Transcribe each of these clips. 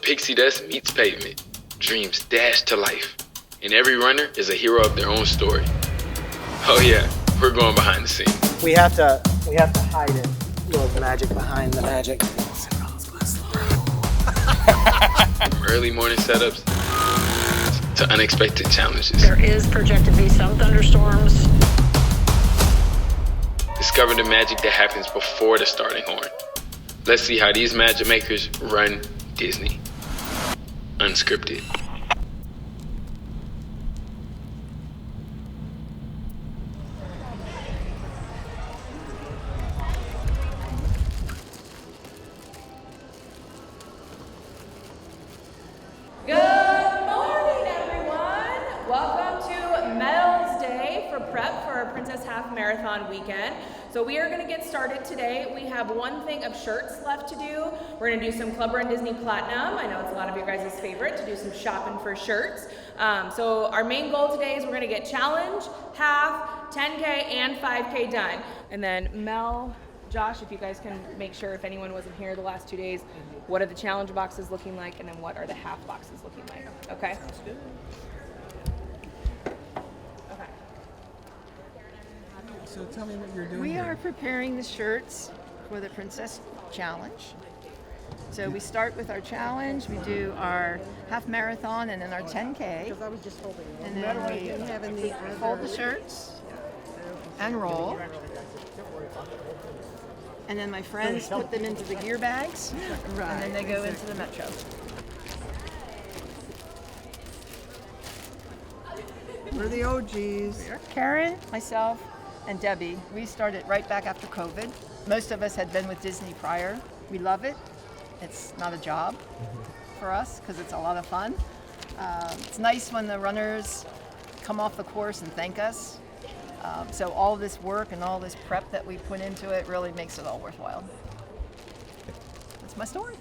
pixie dust meets pavement. Dreams dash to life. And every runner is a hero of their own story. Oh yeah, we're going behind the scenes. We have to hide it. Little magic behind the magic. From early morning setups to unexpected challenges. There is projected to be some thunderstorms. Discover the magic that happens before the starting horn. Let's see how these magic makers run Disney. Unscripted. Marathon weekend. So we are going to get started today. We have one thing of shirts left to do. We're going to do some Club Run Disney Platinum. I know it's a lot of your guys' favorite to do some shopping for shirts. So our main goal today is we're going to get challenge, half, 10K, and 5K done. And then Mel, Josh, if you guys can make sure if anyone wasn't here the last 2 days, what are the challenge boxes looking like, and then what are the half boxes looking like? Okay? Sounds good. So tell me what you're doing. We are preparing the shirts for the Princess Challenge. So we start with our challenge, we do our half marathon and then our 10K. And then we fold the shirts and roll. And then my friends put them into the gear bags, and then they go into the Metro. We're the OGs. Karen, myself, and Debbie, we started right back after COVID. Most of us had been with Disney prior. We love it. It's not a job for us because it's a lot of fun. It's nice when the runners come off the course and thank us. So all this work and all this prep that we put into it really makes it all worthwhile. That's my story.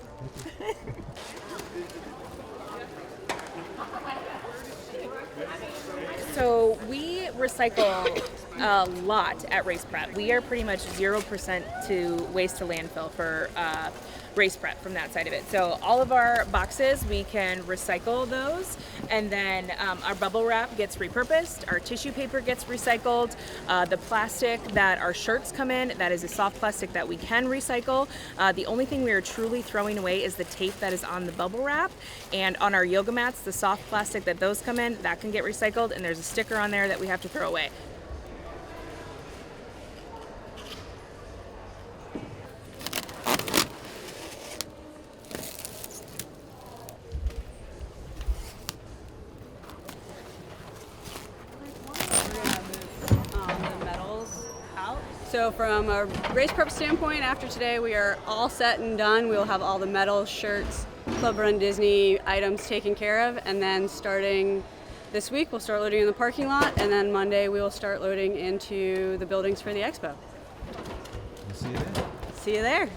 So we recycle a lot at Race Prep. We are pretty much 0% to waste to landfill for Race Prep from that side of it. So all of our boxes, we can recycle those, and then our bubble wrap gets repurposed, our tissue paper gets recycled, the plastic that our shirts come in, that is a soft plastic that we can recycle. The only thing we are truly throwing away is the tape that is on the bubble wrap, and on our yoga mats, the soft plastic that those come in, that can get recycled, and there's a sticker on there that we have to throw away. So from a race prep standpoint, after today we are all set and done. We will have all the medals, shirts, Club Run Disney items taken care of, and then starting this week we'll start loading in the parking lot, and then Monday we will start loading into the buildings for the Expo. We'll see you there. See you there.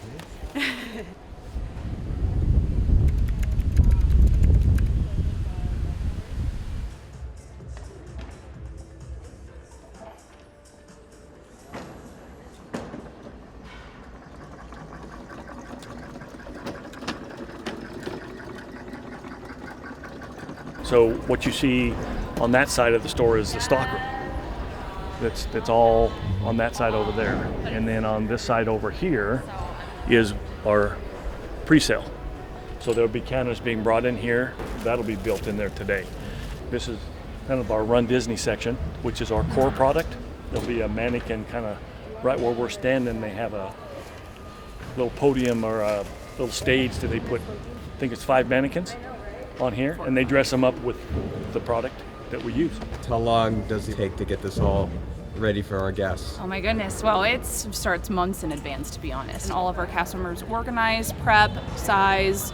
So what you see on that side of the store is the stock room. That's all on that side over there. And then on this side over here is our pre-sale. So there'll be cannons being brought in here. That'll be built in there today. This is kind of our Run Disney section, which is our core product. There'll be a mannequin kind of right where we're standing. They have a little podium or a little stage that they put, I think it's 5 mannequins on here, and they dress them up with the product that we use. How long does it take to get this all ready for our guests? Oh my goodness, well it starts months in advance, to be honest. And all of our cast members organize, prep, size,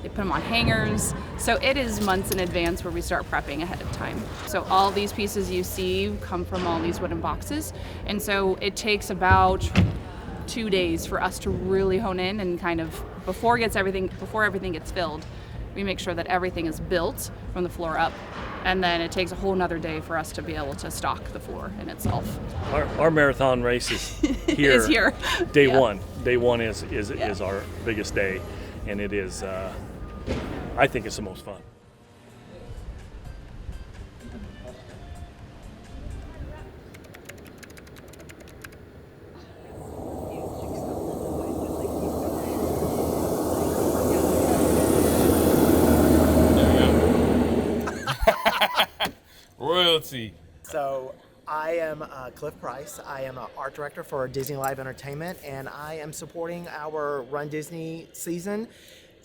they put them on hangers. So it is months in advance where we start prepping ahead of time. So all these pieces you see come from all these wooden boxes. And so it takes about 2 days for us to really hone in and kind of, before everything gets filled, we make sure that everything is built from the floor up, and then it takes a whole nother day for us to be able to stock the floor in itself. Our marathon race is here. Is here. Day Yeah. one. Day one is our biggest day, and it is I think it's the most fun. Royalty. So I am Cliff Price. I am an art director for Disney Live Entertainment, and I am supporting our Run Disney season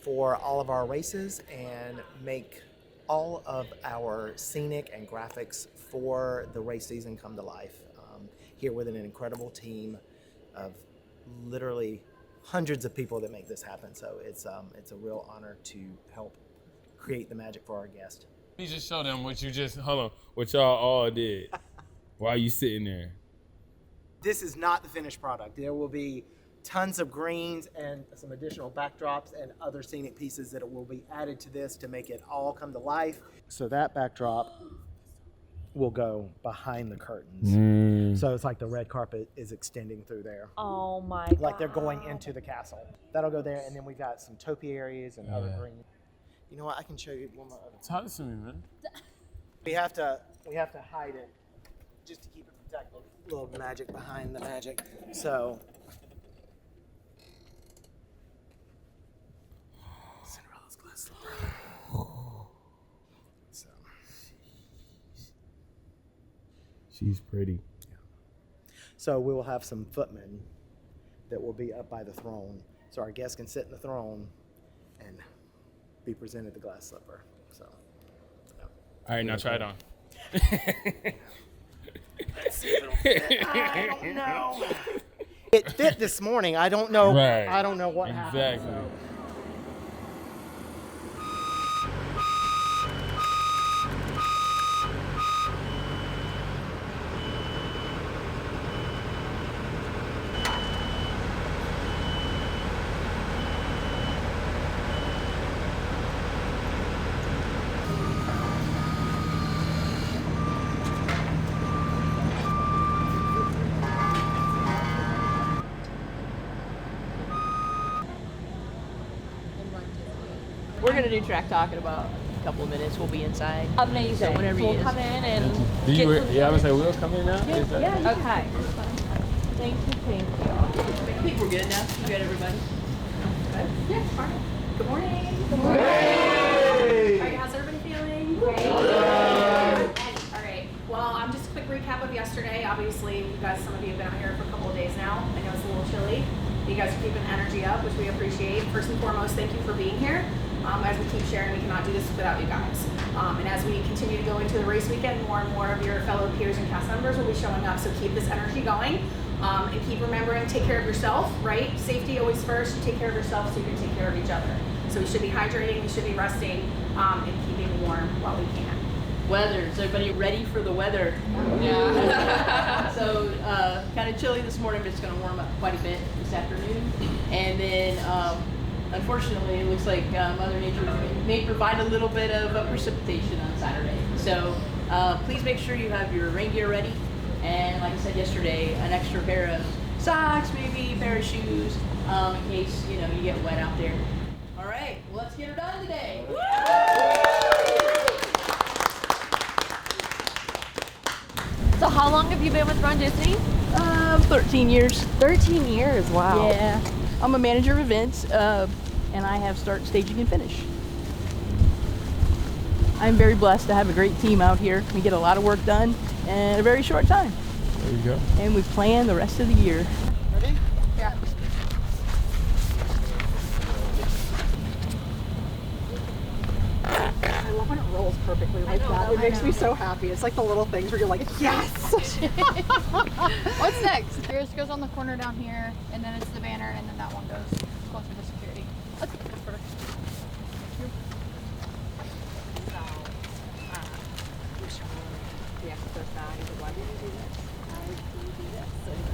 for all of our races and make all of our scenic and graphics for the race season come to life. Here with an incredible team of literally hundreds of people that make this happen. So it's a real honor to help create the magic for our guests. Let me just show them what what y'all all did while you sitting there. This is not the finished product. There will be tons of greens and some additional backdrops and other scenic pieces that will be added to this to make it all come to life. So that backdrop will go behind the curtains. So it's like the red carpet is extending through there. Oh my God. Like they're going into the castle. That'll go there, and then we've got some topiaries and other green. You know what? I can show you one more. Talk to me, man. We have to hide it just to keep it protected. A little magic behind the magic. So Cinderella's glass slipper. So she's pretty. Yeah. So we will have some footmen that will be up by the throne, so our guests can sit in the throne and be presented the glass slipper. So. Yeah. All right, now try it on. Let's see if it'll fit. I don't know. It fit this morning. I don't know. Right. I don't know what happened. Exactly. So. We're gonna do track talk in about a couple of minutes. We'll be inside. Amazing. So whenever we'll you come in and I was like, we'll come in now? Yeah. okay. Thank you. I think we're good now. You got everybody? Yeah, fine. Good morning. Good morning. All right, how's everybody feeling? Great. All right. Well, just a quick recap of yesterday. Obviously, you guys, some of you have been out here for a couple of days now. I know it's a little chilly. You guys are keeping energy up, which we appreciate. First and foremost, thank you for being here. As we keep sharing, we cannot do this without you guys. And as we continue to go into the race weekend, more and more of your fellow peers and cast members will be showing up. So keep this energy going, and keep remembering, take care of yourself, right? Safety always first. You take care of yourself so you can take care of each other. So we should be hydrating, we should be resting, and keeping warm while we can. Weather. Is everybody ready for the weather? Yeah. So kind of chilly this morning, but it's going to warm up quite a bit this afternoon. And then unfortunately, it looks like Mother Nature may provide a little bit of precipitation on Saturday. So please make sure you have your rain gear ready. And like I said yesterday, an extra pair of socks, maybe a pair of shoes, in case you get wet out there. All right, well, let's get her done today. So how long have you been with Run Disney? 13 years. 13 years, wow. Yeah, I'm a manager of events, and I have start, staging, and finish. I'm very blessed to have a great team out here. We get a lot of work done in a very short time. There you go. And we plan the rest of the year. Ready? Yeah. I love when it rolls perfectly like that. It makes me so happy. It's like the little things where you're like, yes! What's next? Yours goes on the corner down here, and then it's the banner, and then that one goes closer to security. Okay, that's perfect.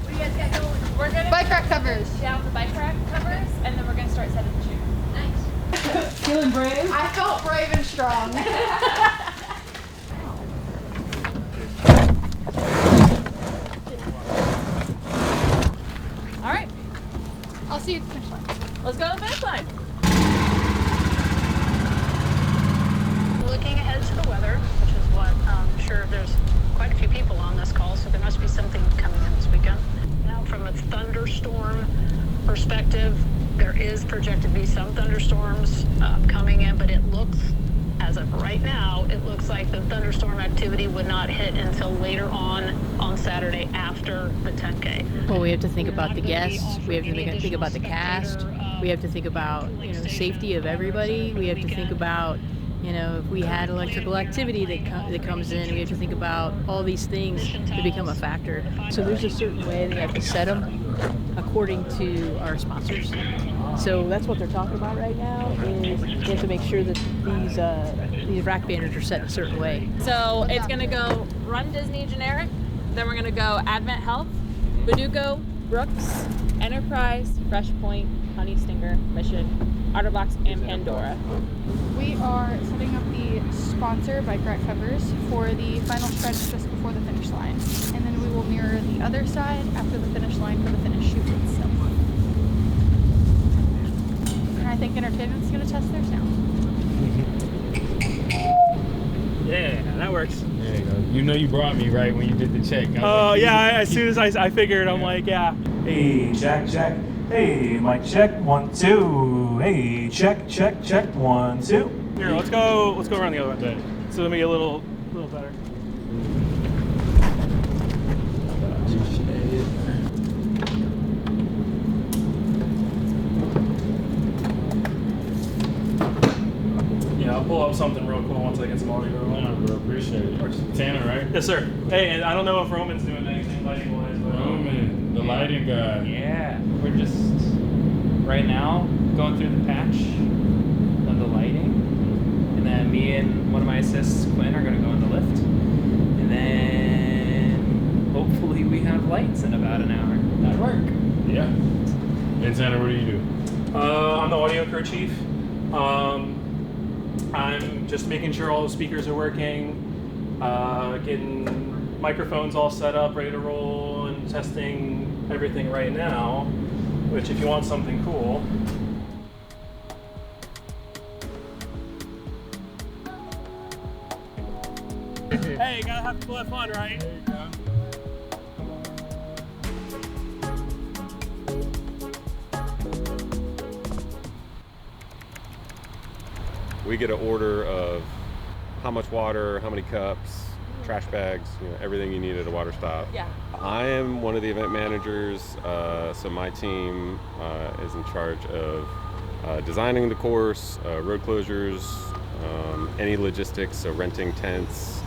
What do you guys got going? We're gonna Bike rack covers. down for bike rack covers, and then we're gonna start setting the shoe. Nice. Feeling brave? I felt brave and strong. All right, I'll see you at the finish line. let's go to the finish line. thunderstorms coming in, but it looks, as of right now, it looks like the thunderstorm activity would not hit until later on Saturday after the 10K. Well, we have to think about the guests. We have to think about the cast. We have to think about, safety of everybody. We have to think about, if we had electrical activity that comes in, we have to think about all these things that become a factor. So there's a certain way they have to set them according to our sponsors. So that's what they're talking about right now, is they have to make sure that these rack banners are set a certain way. So it's gonna go Run Disney generic, then we're gonna go Advent Health, Baduco, Brooks, Enterprise, Fresh Point, Honey Stinger, Mission, Otterbox, and Pandora. We are setting up the sponsor bike rack covers for the final stretch just before the finish line. And then we will mirror the other side after the finish line for the finish shoot itself. And I think entertainment's going to test theirs now. Yeah, that works. There you go. You know you brought me, right, when you did the check. Oh, yeah, as soon as I figured, I'm like, yeah. Hey, check. Hey, mic check, 1, 2. Hey, check, 1, 2. Here, let's go around the other way. So let me get a little better. Yeah, I'll pull up something real cool once I get some audio rolling. Yeah, bro, appreciate it. Tanner, right? Yes, sir. Hey, and I don't know if Roman's doing anything lighting-wise, but Roman, the lighting guy. Yeah, we're just right now going through the patch of the lighting, and then me and one of my assists, Quinn, are going to go in the lift, and then hopefully we have lights in about an hour. That'd work. Yeah. And Tanner, what do you do? I'm the audio crew chief. I'm just making sure all the speakers are working, getting microphones all set up, ready to roll, and testing everything right now, which if you want something cool. Hey, gotta have people have fun, right? There you go. We get an order of how much water, how many cups, trash bags, everything you need at a water stop. Yeah. I am one of the event managers, so my team is in charge of designing the course, road closures, any logistics, so renting tents,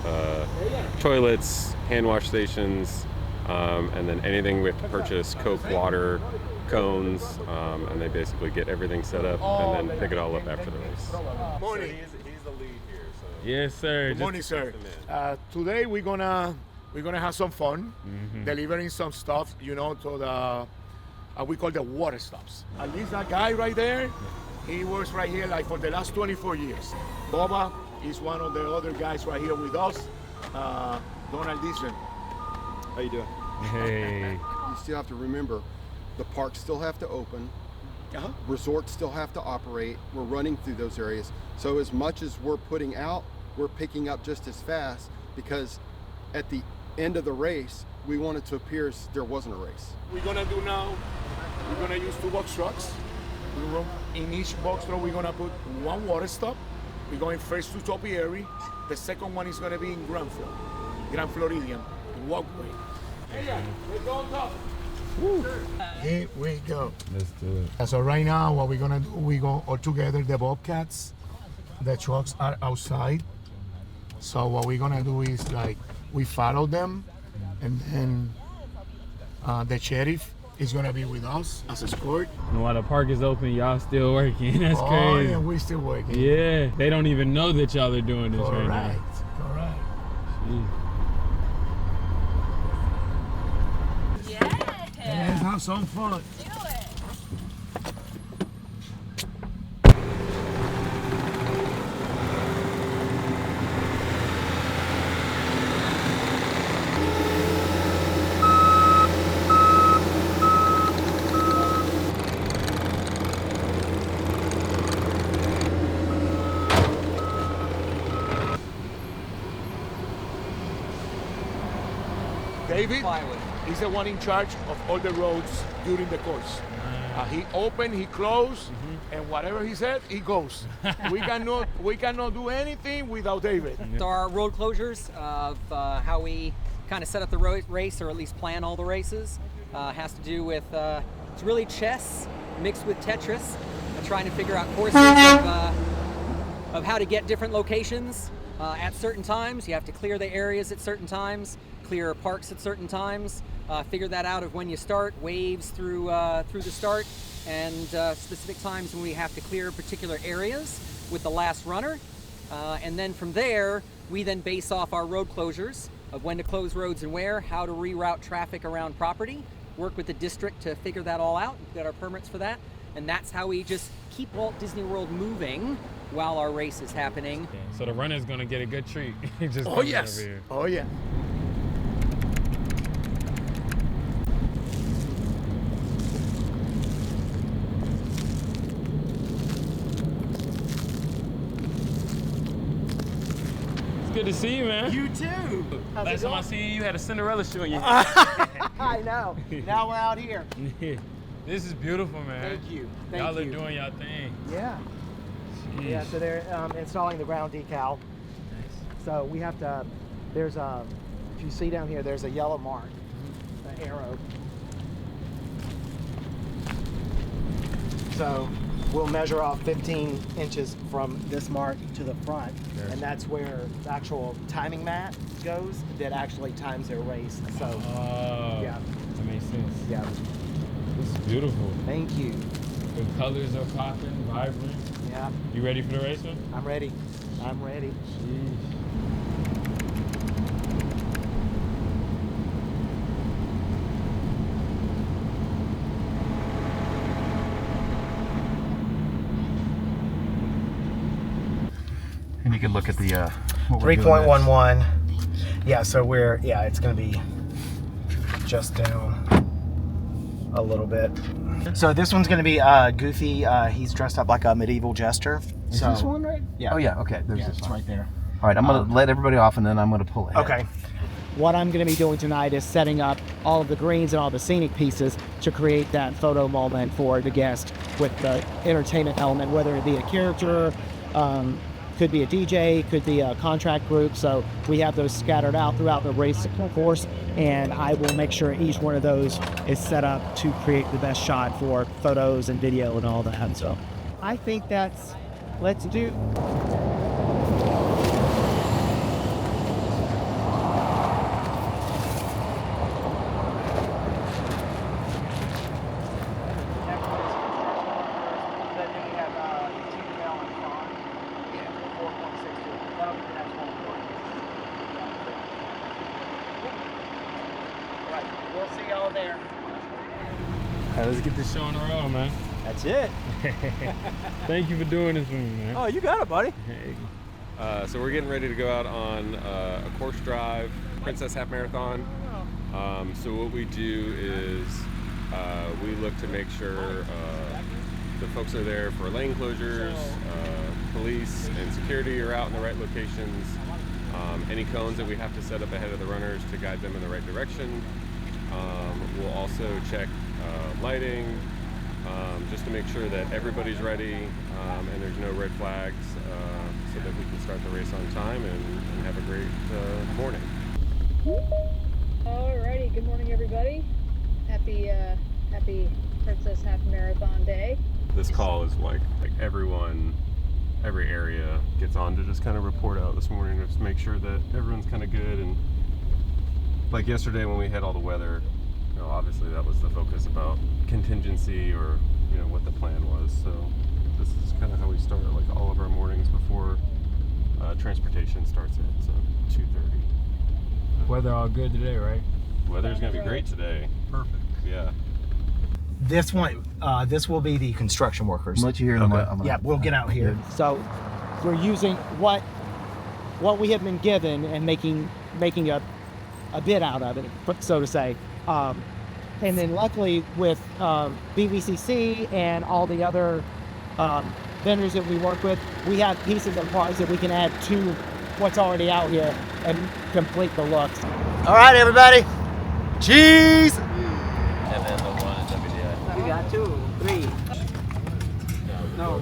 toilets, hand wash stations, and then anything we have to purchase, Coke, water, cones, and they basically get everything set up and then pick it all up after the race. Morning. He's the lead here. So. Yes, sir. Good morning, sir. Today we're gonna have some fun, delivering some stuff, to the we call the water stops. At least that guy right there, he works right here like for the last 24 years. Boba is one of the other guys right here with us. Donald Disney. How you doing? Hey. You still have to remember, the parks still have to open. Resorts still have to operate. We're running through those areas. So as much as we're putting out, we're picking up just as fast, because at the end of the race, we want it to appear as there wasn't a race. We're gonna do now, we're gonna use 2 box trucks. In each box truck, we're gonna put 1 water stop. We're going first to Topiary. The second one is gonna be in Grand Floridian, walkway. Hey, let's go on top. Here we go. Let's do it. So right now, what we're gonna do, we go all together. The Bobcats, the trucks are outside. So what we're gonna do is we follow them, and then the sheriff is gonna be with us as escort. And while the park is open, y'all still working. That's crazy. Oh yeah, we still working. Yeah, they don't even know that y'all are doing this right now. Correct. Jeez. Let's have some fun. David is the one in charge of all the roads during the course. He open, he close, and whatever he said, he goes. we cannot do anything without David. So our road closures of how we kind of set up the race, or at least plan all the races, has to do with it's really chess mixed with Tetris, trying to figure out courses of how to get different locations at certain times. You have to clear the areas at certain times, clear parks at certain times. Figure that out of when you start, waves through the start, and specific times when we have to clear particular areas with the last runner. And then from there, we then base off our road closures of when to close roads and where, how to reroute traffic around property, work with the district to figure that all out, get our permits for that. And that's how we just keep Walt Disney World moving while our race is happening. So the runner's gonna get a good treat. Just Oh yes. over here. Oh yeah. It's good to see you, man. You too. How's it Last time I going? see you, you had a Cinderella shoe on your I know. Now we're out here. This is beautiful, man. Thank you. Y'all are doing y'all thing. Yeah. Jeez. Yeah, so they're installing the ground decal. So we have to, there's a, if you see down here, there's a yellow mark, an arrow. So we'll measure off 15 inches from this mark to the front, and that's where the actual timing mat goes that actually times their race. So, yeah. That makes sense. Yeah. This is beautiful. Thank you. The colors are popping, vibrant. Yeah. You ready for the race, man? I'm ready. I'm ready. Jeez. And you can look at the what we're doing 3.11. Yeah, so it's going to be just down a little bit. So this one's going to be Goofy. He's dressed up like a medieval jester. Is So, this one right? Yeah. Oh yeah. Okay. There's this it's one right there. All right. I'm gonna let everybody off, and then I'm gonna pull ahead. Okay. What I'm going to be doing tonight is setting up all of the greens and all the scenic pieces to create that photo moment for the guest with the entertainment element, whether it be a character, could be a DJ, could be a contract group. So we have those scattered out throughout the race course, and I will make sure each one of those is set up to create the best shot for photos and video and all that. So I think let's do. We'll see y'all there. All right, let's get this show on the road, man. That's it. Thank you for doing this for me, man. Oh, you got it, buddy. Hey. So we're getting ready to go out on a course drive, Princess Half Marathon. So what we do is we look to make sure the folks are there for lane closures, police and security are out in the right locations, any cones that we have to set up ahead of the runners to guide them in the right direction. We'll also check lighting, just to make sure that everybody's ready and there's no red flags, so that we can start the race on time and have a great morning. Alrighty, good morning everybody. Happy Princess Half Marathon Day. This call is like everyone, every area gets on to just kind of report out this morning, just make sure that everyone's kind of good. And like yesterday when we had all the weather, obviously that was the focus about contingency or what the plan was. So this is kind of how we start like all of our mornings before transportation starts at 2:30. Weather all good today, right? Weather's gonna be great today. Perfect. Yeah. This one, this will be the construction workers. I'll let you hear it. Okay. Yeah, we'll get out here. So we're using what we have been given and making a bit out of it, so to say. And then luckily with BVCC and all the other vendors that we work with, we have pieces and parts that we can add to what's already out here and complete the looks. All right, everybody. Cheese! And then the one WDI. We got 2, 3. All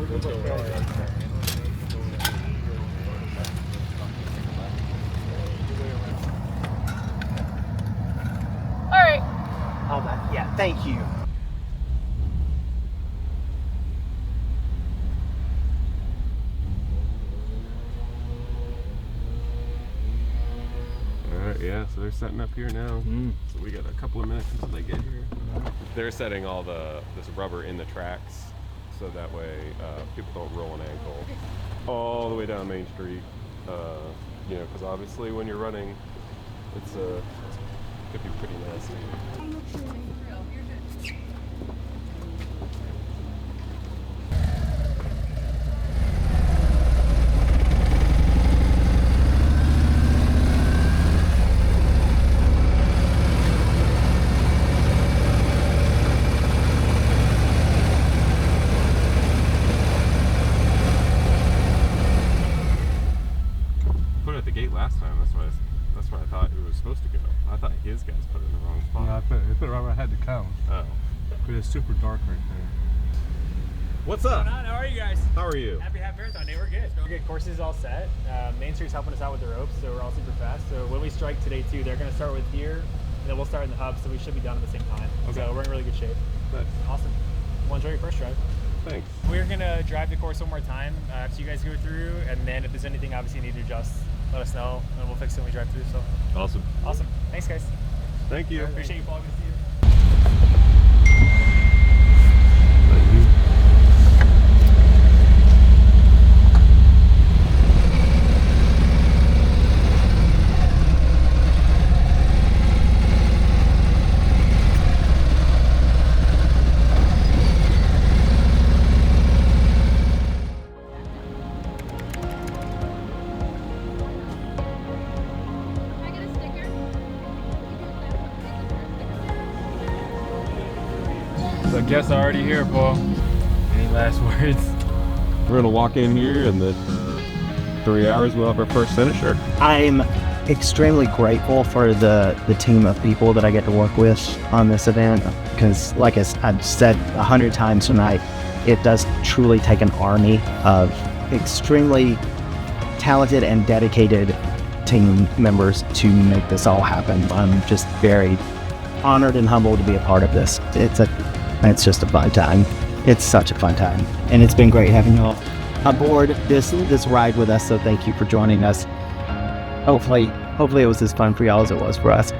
right. Hold on. Yeah, thank you. Alright, yeah, so they're setting up here now. So we got a couple of minutes until they get here. They're setting all this rubber in the tracks so that way people don't roll an ankle all the way down Main Street. You know, because obviously when you're running, it could be pretty nasty. Put it at the gate last time. That's where I thought it was supposed to go. I thought his guys put it in the wrong spot. No, I put it right where I had to come. Oh. But it's super dark right there. What's up? How are you guys? How are you? Happy half marathon day. We're good. We're good. Course is all set. Main Street's helping us out with the ropes, so we're all super fast. So when we strike today too, they're going to start with here, and then we'll start in the hub, so we should be done at the same time. Okay. So we're in really good shape. Nice. Awesome. Well, enjoy your first drive. Thanks. We're going to drive the course one more time after you guys go through, and then if there's anything obviously you need to adjust, let us know, and we'll fix it when we drive through. So Awesome. Awesome. Thanks, guys. Thank you. Appreciate you, Paul. Good to see you. So I guess I already here, Paul. Any last words? We're gonna walk in here and the 3 hours we'll have our first finisher. I'm extremely grateful for the team of people that I get to work with on this event because, like I've said 100 times tonight, it does truly take an army of extremely talented and dedicated team members to make this all happen. I'm just very honored and humbled to be a part of this. It's just a fun time. It's such a fun time, and it's been great having you all aboard this ride with us. So thank you for joining us. Hopefully it was as fun for y'all as it was for us.